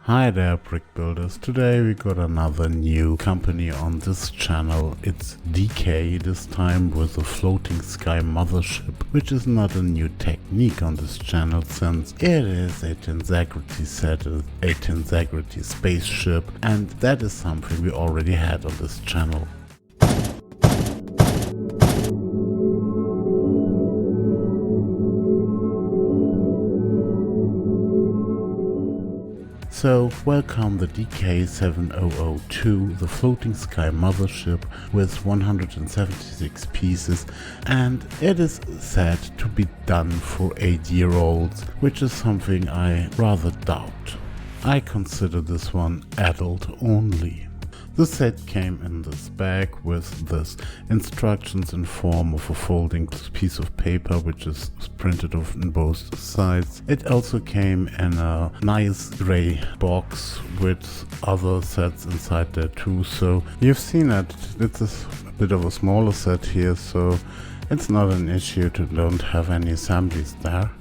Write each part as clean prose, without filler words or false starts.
Hi there, brick builders. Today we got another new company on this channel. It's DK, this time with a floating sky mothership, which is not a new technique on this channel since it is a tensegrity set, a tensegrity spaceship, and that is something we already had on this channel. So, welcome the DK7002, the floating sky mothership with 176 pieces, and it is said to be done for 8-year-olds, which is something I rather doubt. I consider this one adult only. The set came in this bag with this instructions in form of a folding piece of paper which is printed off on both sides. It also came in a nice grey box with other sets inside there too, so you've seen it. It's a bit of a smaller set here, so it's not an issue to don't have any assemblies there.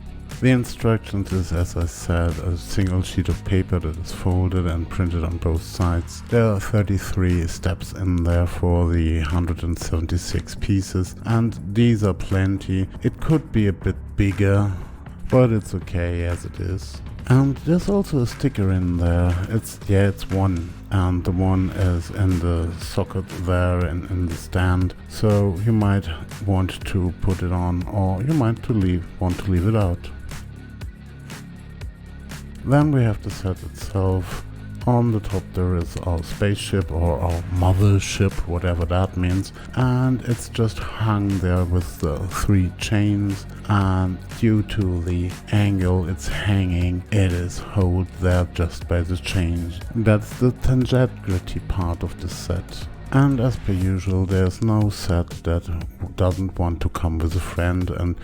The instructions is, as I said, a single sheet of paper that is folded and printed on both sides. There are 33 steps in there for the 176 pieces, and these are plenty. It could be a bit bigger, but it's okay as it is. And there's also a sticker in there. It's one, and the one is in the socket there in the stand. So you might want to put it on, or you might want to leave it out. Then we have the set itself. On the top there is our spaceship or our mothership, whatever that means, and it's just hung there with the 3 chains, and due to the angle it's hanging, it is held there just by the chains. That's the tensegrity part of the set. And as per usual, there's no set that doesn't want to come with a friend, and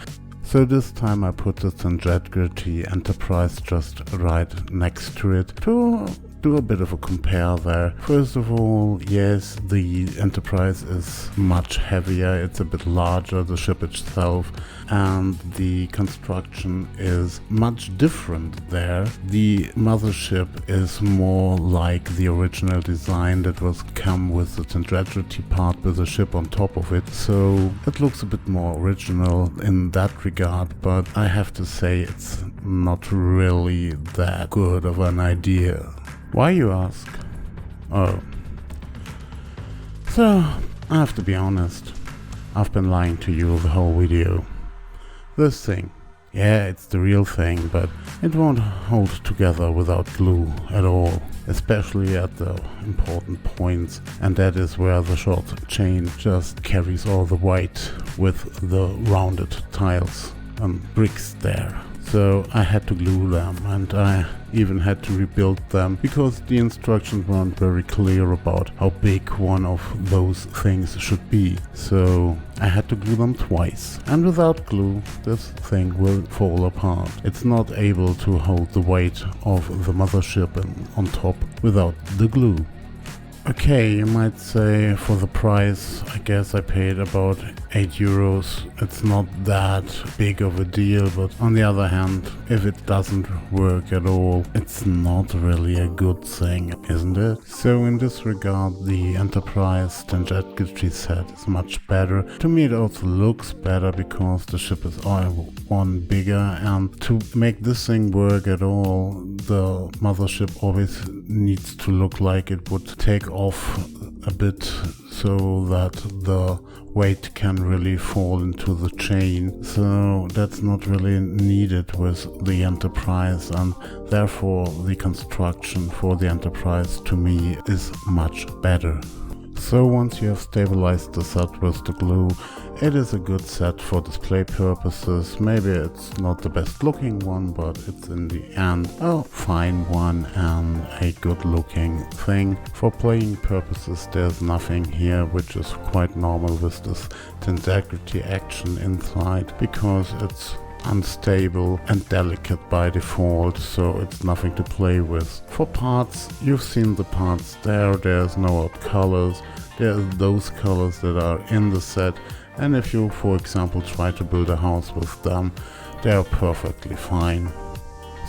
so this time I put the tensegrity Enterprise just right next to it to do a bit of a compare there. First of all, yes, the Enterprise is much heavier, it's a bit larger, the ship itself, and the construction is much different there. The mothership is more like the original design that was come with the tensegrity part with the ship on top of it, so it looks a bit more original in that regard, but I have to say it's not really that good of an idea. Why, you ask? Oh. So, I have to be honest. I've been lying to you the whole video. This thing, yeah, it's the real thing, but it won't hold together without glue at all, especially at the important points, and that is where the short chain just carries all the weight with the rounded tiles and bricks there. So I had to glue them, and I even had to rebuild them because the instructions weren't very clear about how big one of those things should be. So I had to glue them twice, and without glue this thing will fall apart. It's not able to hold the weight of the mothership on top without the glue. Okay, you might say for the price, I guess I paid about 8 euros. It's not that big of a deal, but on the other hand, if it doesn't work at all, it's not really a good thing, isn't it? So in this regard, the Enterprise tensegrity set is much better. To me it also looks better because the ship is one bigger, and to make this thing work at all, the mothership always needs to look like it would take off a bit so that the weight can really fall into the chain. So that's not really needed with the Enterprise, and therefore the construction for the Enterprise to me is much better. So once you have stabilized the set with the glue, it is a good set for display purposes. Maybe it's not the best looking one, but it's in the end a fine one and a good looking thing. For playing purposes there's nothing here, which is quite normal with this tensegrity action inside, because it's unstable and delicate by default, so it's nothing to play with. For parts, you've seen the parts there, there's no odd colors, there's those colors that are in the set, and if you, for example, try to build a house with them, they are perfectly fine.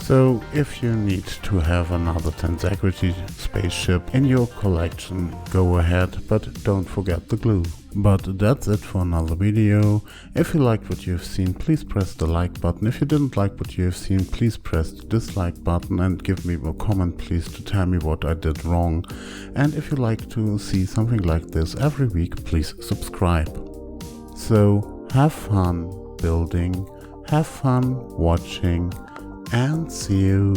So if you need to have another tensegrity spaceship in your collection, go ahead, but don't forget the glue. But that's it for another video. If you liked what you have seen, please press the like button. If you didn't like what you have seen, please press the dislike button and give me a comment please to tell me what I did wrong. And if you like to see something like this every week, please subscribe. So have fun building, have fun watching, and see you